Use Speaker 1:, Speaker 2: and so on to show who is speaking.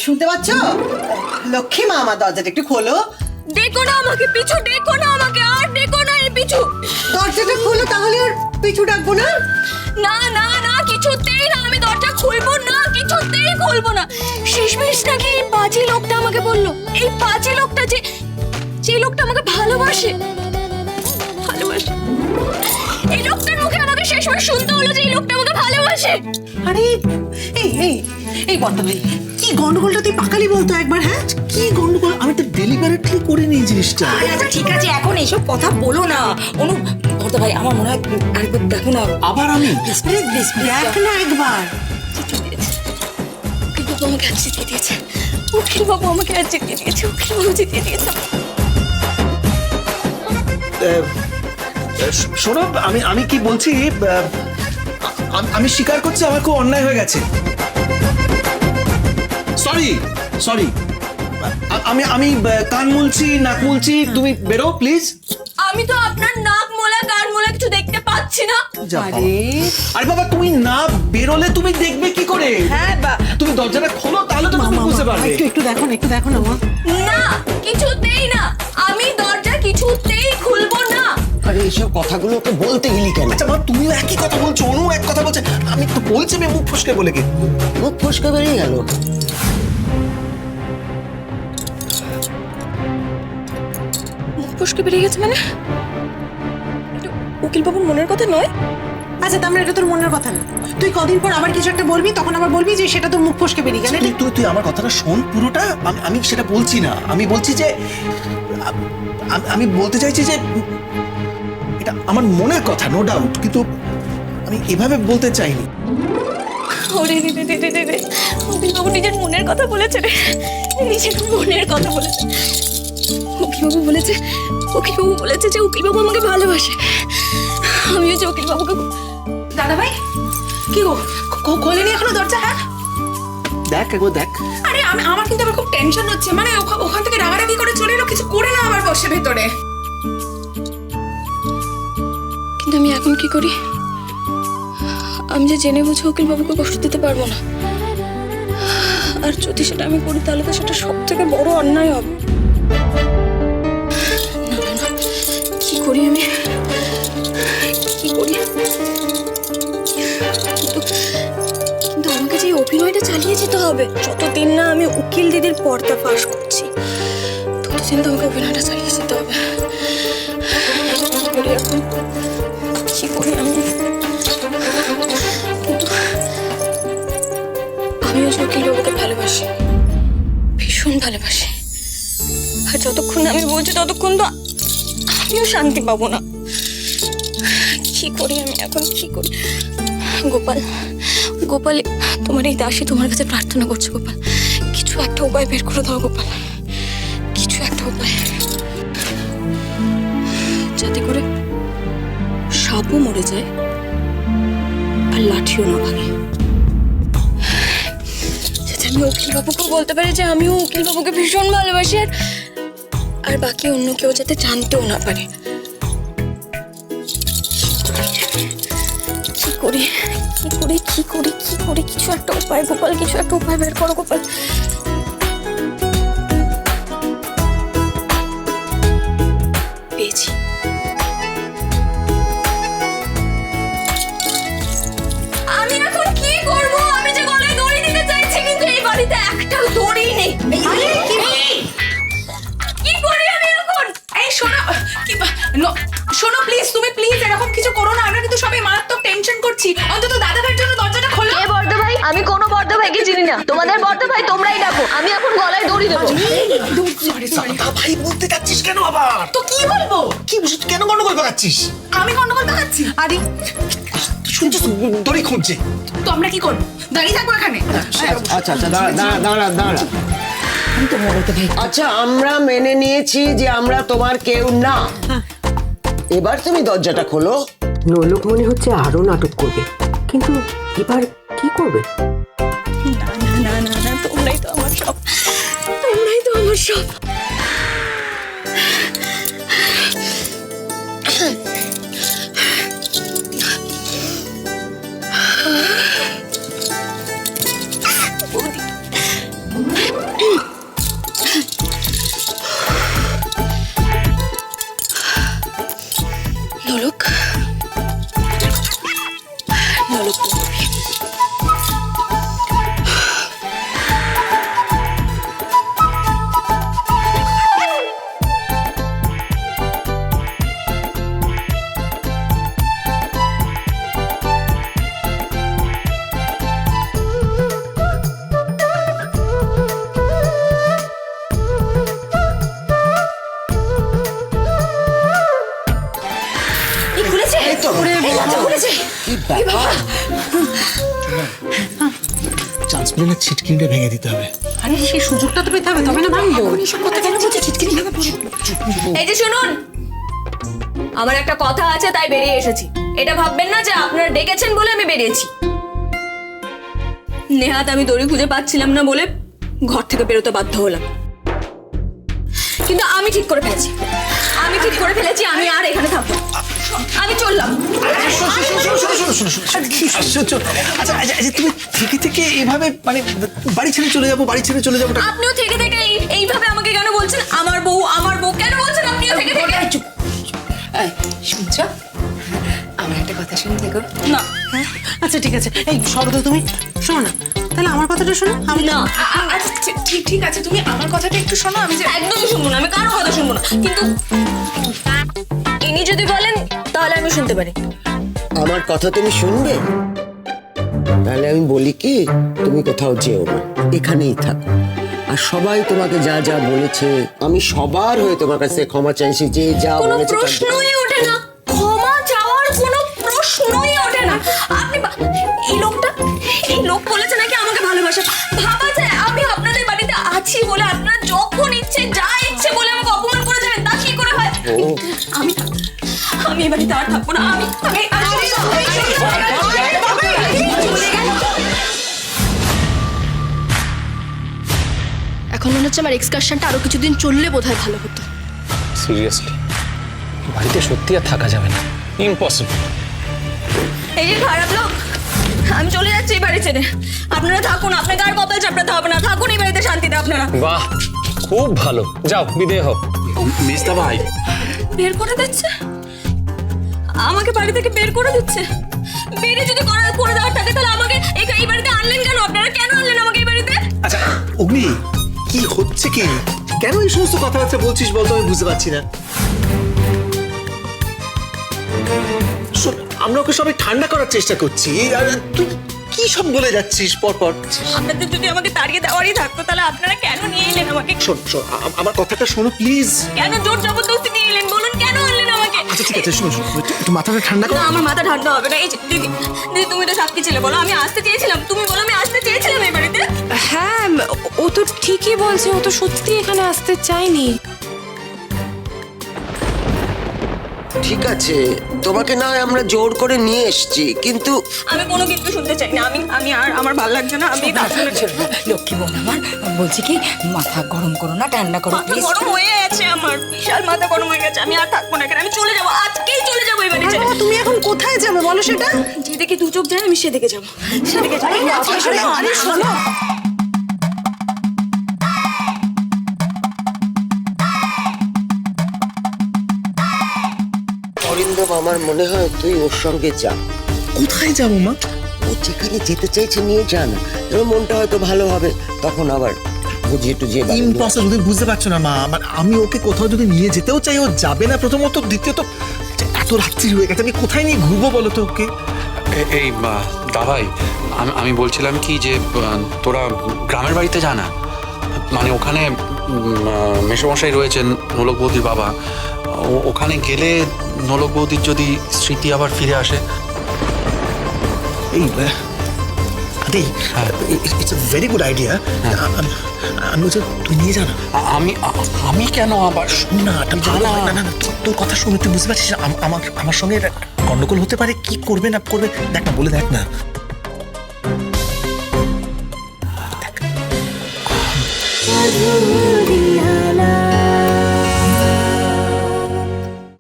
Speaker 1: শুনতে পাচ্ছ? লক্ষ্মী মা, আমার দরজাটা একটু খোলো।
Speaker 2: দেখো না আমাকে, পিছু দেখো না আমাকে, আর দেখো না এই পিছু।
Speaker 1: দরজাটা খোলো, তাহলে আর পিছু ডাকবো না।
Speaker 2: না না না, কিছুতেই না, আমি দরজা খুলবো না, কিছুতেই খুলবো না। শেষমেশ নাকি এই পাজি লোকটা আমাকে বললো, এই পাজি লোকটা যে লোকটা আমাকে ভালোবাসে, এই লোকটার মুখে আমাকে শেষমেশ শুনতে হলো যে এই লোকটা আমাকে ভালোবাসে।
Speaker 3: আরে এই এই এই বড়দা ভাই, কি গন্ডগোলটা তুই পাকালি বলতো একবার। হ্যাঁ, কি গন্ডগোল? আমি তো ডেলিভারেটলি করে নিই জিনিসটা।
Speaker 2: আচ্ছা ঠিক আছে, এখন এইসব কথা বলো না অনু। বড়দা ভাই, আমার মনে হয় আরেকবার দেখো না।
Speaker 3: আবার আমি
Speaker 2: প্লিজ প্লিজ প্লিজ
Speaker 3: দেখ না একবার।
Speaker 2: উকিলবাবু আমাকে আজ জিতিয়ে দিয়েছে, উকিলবাবু আমাকে আজ জিতিয়ে দিয়েছে, উকিলবাবু জিতিয়ে দিয়েছে।
Speaker 4: শোনো, আমি কি বলছি, আমি স্বীকার করছি আমার খুব অন্যায় হয়ে গেছে। সরি সরি, আমি কান মুলছি, নাক মুলছি, তুমি বেরো প্লিজ।
Speaker 2: আমি তো আপনার নাক মোলা কান মোলা কিছু দেখতে পাচ্ছি না।
Speaker 4: আরে বাবা, তুমি না বেরোলে তুমি দেখবে কি করে?
Speaker 3: হ্যাঁ
Speaker 4: তুমি দরজাটা খোলো, তাহলে তো তুমি বুঝতে পারবে।
Speaker 3: একটু দেখো না, একটু দেখো না মা।
Speaker 2: না, কিছুতেই না, আমি দরজা কিছুতেই খুলবো না।
Speaker 5: আরে এইসব কথাগুলো ওকে বলতে গেলি কেন?
Speaker 4: আচ্ছা মা, তুমিও একই কথা বলছো, অনু এক কথা বলছে। আমি তো বলছি আমি মুখ ফসকে বলে কি?
Speaker 5: মুখ ফসকে বেরিয়ে গেল।
Speaker 2: মুখ ফসকে বেরিয়ে গেছে মানে? এটা উকিলবাবুর মনের কথা নয়?
Speaker 3: আচ্ছা, তার মানে এটা তোর মনের কথা না। তুই কদিন পর আবার কিছু একটা বলবি, তখন আবার বলবি যে সেটা তোর মুখ ফসকে বেরিয়ে গেল।
Speaker 4: তুই আমার কথাটা শোন পুরোটা। আমি সেটা বলছি না, আমি বলছি যে আমি বলতে চাইছি যে এটা আমার মনের কথা, নো ডাউট, কিন্তু আমি এভাবে বলতে চাইনি।
Speaker 2: ওরে রে রে রে রে রে, উকিলবাবু নিজের মনের কথা বলেছে রে, নিজের মনের কথা বলেছে। উকিলবাবু বলেছে, উকিলবাবু বলেছে যে উকিলবাবু আমাকে ভালোবাসে। আমিও যে উকিলবাবুকে। দাদা ভাই,
Speaker 3: কি গো, খোলেনি এখনো দরজা? হ্যাঁ
Speaker 4: দেখ একবার দেখ।
Speaker 6: আরে আমার কিন্তু আবার খুব টেনশন হচ্ছে, মানে ওখান থেকে রাগারাগি করে চলে এলো, কিছু করে না আবার বসে ভেতরে।
Speaker 2: কিন্তু আমি এখন কি করি? আমি যে জেনে বুঝে উকিলবাবুকে কষ্ট দিতে পারবো না, আর যদি সেটা আমি করি তাহলে তো সেটা সব থেকে বড় অন্যায় হবে। না না না, কি করি আমি, কি করি? কিন্তু আমাকে যে অভিনয়টা চালিয়ে যেতে হবে, যতদিন না আমি উকিল দিদির পর্দা ফাঁস করছি ততদিন তো আমাকে অভিনয়টা চালিয়ে যেতে হবে। কি করি এখন, কি করি আমি? কিন্তু আমিও যে উকিলবাবুকে ভালোবাসি, ভীষণ ভালোবাসি, আর যতক্ষণ আমি বলছি ততক্ষণ তো আমিও শান্তি পাবো না। কি করি আমি এখন, কি করি? গোপাল, গোপাল, তোমার এই দাসী তোমার কাছে প্রার্থনা করছে গোপাল, কিছু একটা উপায় বের করে দাও গোপাল, কিছু একটা উপায়, যাতে করে সাপও মরে যায় আর লাঠিও না ভাঙে। যাতে আমি উকিলবাবুকে বলতে পারি যে আমিও উকিলবাবুকে ভীষণ ভালোবাসি, আর বাকি অন্য কেউ যাতে জানতেও না পারে। কি করি, কি করি, কি করি, কি করি? কিছু একটা উপায় গোপাল, কিছু একটা উপায় বের করো গোপাল। পেয়েছি। আমি এখন কি করব? আমি যে গলায় দড়ি দিতে চাইছি, কিন্তু এই বাড়িতে একটা দড়ি নেই। কি করি আমি এখন?
Speaker 6: এই শোনো, শোনো প্লিজ, তুমি প্লিজ এরকম কিছু করো না, আমরা কিন্তু সবাই মারাত্মক টেনশন করছি। অন্তত দাদা ভাইয়ের জন্য দরজাটা খোলো।
Speaker 2: কে বড়দা ভাই? আমি কোনো বড়দা ভাইকে চিনি না, তোমাদের বড়দা ভাই তোমরাই ডাকো, আমি এখন গলায় দড়ি দেবো।
Speaker 4: দাদা ভাই বলতে যাচ্ছিস কেন আবার?
Speaker 6: তো কি বলবো?
Speaker 4: কি বুঝছিস, কেন গন্ডগোল পাকাচ্ছিস?
Speaker 6: আমি গন্ডগোল দেখাচ্ছি?
Speaker 3: আরে
Speaker 4: শুনছিস দড়ি খুঁজছে।
Speaker 6: তো আমরা কি করবো? দাঁড়িয়ে থাকবো এখানে?
Speaker 5: আচ্ছা আচ্ছা, দাঁড়া। আচ্ছা, আমরা মেনে নিয়েছি যে আমরা তোমার কেউ না। এবার তুমি দরজাটা খোলো।
Speaker 7: নলোক মনে হচ্ছে আরো নাটক করবে, কিন্তু এবার কি করবে?
Speaker 2: না না না না না, তোমরাই তো আমার সব, তোমরাই তো আমার সব। নোলক নোলক বৌদি। এই খুলেছে
Speaker 5: এই তো।
Speaker 2: এই দরজা খুলেছে।
Speaker 5: কি ব্যাপার?
Speaker 4: চান্স পেলে না ছিটকিনিটা ভেঙে দিতে হবে।
Speaker 3: আরে সেই সুযোগটা তো পেতে হবে, তবে না ভাঙবো।
Speaker 2: এসব কথা কেন বলছো? ছিটকিনি ভেঙে পড়ে। এই যে শুনুন, আমার একটা কথা আছে তাই বেরিয়ে এসেছি। এটা ভাববেন না যে আপনারা ডেকেছেন বলে আমি বেরিয়েছি। নেহাত আমি দড়ি খুঁজে পাচ্ছিলাম না বলে ঘর থেকে বেরোতে বাধ্য হলাম, কিন্তু আমি ঠিক করে ফেলেছি। আমি আর এখানে থাকবো না। আমি চললাম।
Speaker 4: আশ্চর্য। আচ্ছা আচ্ছা আচ্ছা, তুমি থেকে থেকে এভাবে মানে বাড়ি ছেড়ে চলে যাবো
Speaker 2: আপনিও থেকে থেকে এইভাবে আমাকে কেন বলছেন? আমার বউ কেন বলছেন আপনিও থেকে থেকে?
Speaker 6: শুনছো, আমার একটা কথা শুনতে গো।
Speaker 2: না
Speaker 3: আচ্ছা ঠিক আছে, এই শব্দ তুমি শোনো না, তাহলে আমার কথাটা শোনো। আমি
Speaker 2: না
Speaker 6: আচ্ছা ঠিক আছে, তুমি আমার কথাটা একটু শোনো। আমি যে
Speaker 2: একদমই শুনবো না, আমি কারো কথা শুনবো না, কিন্তু ইনি যদি বলেন তাহলে আমি শুনতে পারি।
Speaker 5: আমার কথা তুমি শুনবে? তাহলে আমি বলি কি, তুমি কোথাও যেও না, এখানেই থাকো। আর সবাই তোমাকে যা যা বলেছে, আমি সবার হয়ে তোমার কাছে ক্ষমা চাইছি। যে যা
Speaker 2: কোনো
Speaker 5: বলেছে তার-
Speaker 2: প্রশ্নই ওঠে না, ক্ষমা চাওয়ার কোনো প্রশ্নই ওঠে না। আপনি এই লোক বলেছে নাকি আমাকে ভালোবাসে। ভাবা যায় আমি আপনাদের বাড়িতে আছি বলে আপনারা যখন ইচ্ছে যা ইচ্ছে বলে আমাকে অপমান করে যাবেন, তা কি করে হয়? আমি এই বাড়িতে আর থাকবো না। এখন মনে হচ্ছে আমার এক্সকারশনটা আরো কিছুদিন চললে বোধহয় ভালো হতো।
Speaker 8: সিরিয়াসলি বাড়িতে সত্যি আর থাকা যাবে না, ইম্পসিবল।
Speaker 2: এই যে খারাপ লোক, আমি চলে যাচ্ছি এই বাড়ি ছেড়ে। আপনারা থাকুন, আপনাকে আর কপাল চাপড়াতে হবে না। থাকুন এই বাড়িতে শান্তিতে আপনারা।
Speaker 8: বাহ, খুব ভালো, যাও বিদেয় হোক।
Speaker 9: মিস্তা ভাই,
Speaker 2: বের করে দিচ্ছে আমাকে, বাড়ি থেকে বের করে দিচ্ছে। বেরে যদি করে দেওয়ার থাকে তাহলে আমাকে এই বাড়িতে আনলেন কেন? আপনারা কেন আনলেন আমাকে এই বাড়িতে?
Speaker 4: আচ্ছা অগ্নি, কি হচ্ছে কি? কেন এই সমস্ত কথাবার্তা বলছিস বলতো? আমি বুঝতে পারছি না। শোন, আমরা ওকে সবাই ঠান্ডা করার চেষ্টা করছি, আর তুই কি সব বলে যাচ্ছিস পরপর?
Speaker 2: আপনাদের যদি আমাকে তাড়িয়ে দেওয়ারই থাকতো তাহলে আপনারা কেন নিয়ে এলেন আমাকে?
Speaker 4: শোন শোন, আমার কথাটা শোনো প্লিজ।
Speaker 2: কেন জোর জবরদস্তি নিয়ে এলেন? বলুন কেন আনলেন আমাকে?
Speaker 4: আচ্ছা ঠিক আছে, শোনো শোনো, একটু মাথাটা ঠান্ডা
Speaker 2: না,
Speaker 4: করো।
Speaker 2: আমার মাথা ঠান্ডা হবে না। এই যে দিদি, তুমি তো সাক্ষী ছিলে, বলো আমি আসতে চেয়েছিলাম। তুমি বলো আমি আসতে চেয়েছিলাম এই বাড়িতে।
Speaker 6: হ্যাঁ, ও তো ঠিকই বলছে, ও তো সত্যি এখানে আসতে চায়নি।
Speaker 5: ঠিক আছে, তোমাকে না হয় আমরা জোর করে নিয়ে এসেছি, কিন্তু
Speaker 2: আমি কোনো কিছু শুনতে চাই না। আমি আর আমার ভালো লাগছে না। আমি
Speaker 6: লক্ষ্মী বোন আমার বলছি কি, মাথা গরম করো না, ঠান্ডা করো
Speaker 2: মাথা গরম হয়ে গেছে, আমার বিশাল মাথা গরম হয়ে গেছে। আমি আর থাকবো না এখানে, আমি চলে যাবো, আজকেই চলে যাবো এই বাড়ি ছেড়ে।
Speaker 3: তুমি এখন কোথায় যাবে বলো সেটা?
Speaker 2: যেদিকে দু চোখ যায় আমি সেদিকে যাবো, সেদিকে যাবো।
Speaker 3: আরে শোনো,
Speaker 5: অরিন্দম, আমার মনে হয় তুই ওর সঙ্গে যা।
Speaker 4: কোথায় যাবো মা?
Speaker 5: ও যেখানে যেতে চাইছে নিয়ে যা না, তোর মনটা হয়তো ভালো হবে, তখন আবার বুঝিয়ে টুঝিয়ে বাড়ি নিয়ে
Speaker 4: ইম্পসিবল, তুমি বুঝতে পারছো না মা। আমি ওকে কোথাও যদি নিয়ে যেতেও চাই, ও যাবে না প্রথমত, দ্বিতীয়ত এত রাত্রি হয়ে গেছে, আমি কোথায় নিয়ে ঘুরবো বলো তো ওকে?
Speaker 9: এই দাভাই, আমি বলছিলাম কি যে তোরা গ্রামের বাড়িতে যা না, মানে ওখানে মেসোমশাই রয়েছেন, নোলক বৌদির বাবা। ওখানে গেলে নোলক বৌদির যদি স্মৃতি আবার ফিরে আসে।
Speaker 4: এই আরে it's a very good idea. আমি বলছি তুই নিয়ে যা না।
Speaker 9: আমি কেন আবার?
Speaker 4: না না না না, তোর কথা শুনে তুই বুঝতে পারছিস আমার সঙ্গে একটা গন্ডগোল হতে পারে। কি করবে না করবে দেখ না, বলে দেখ না।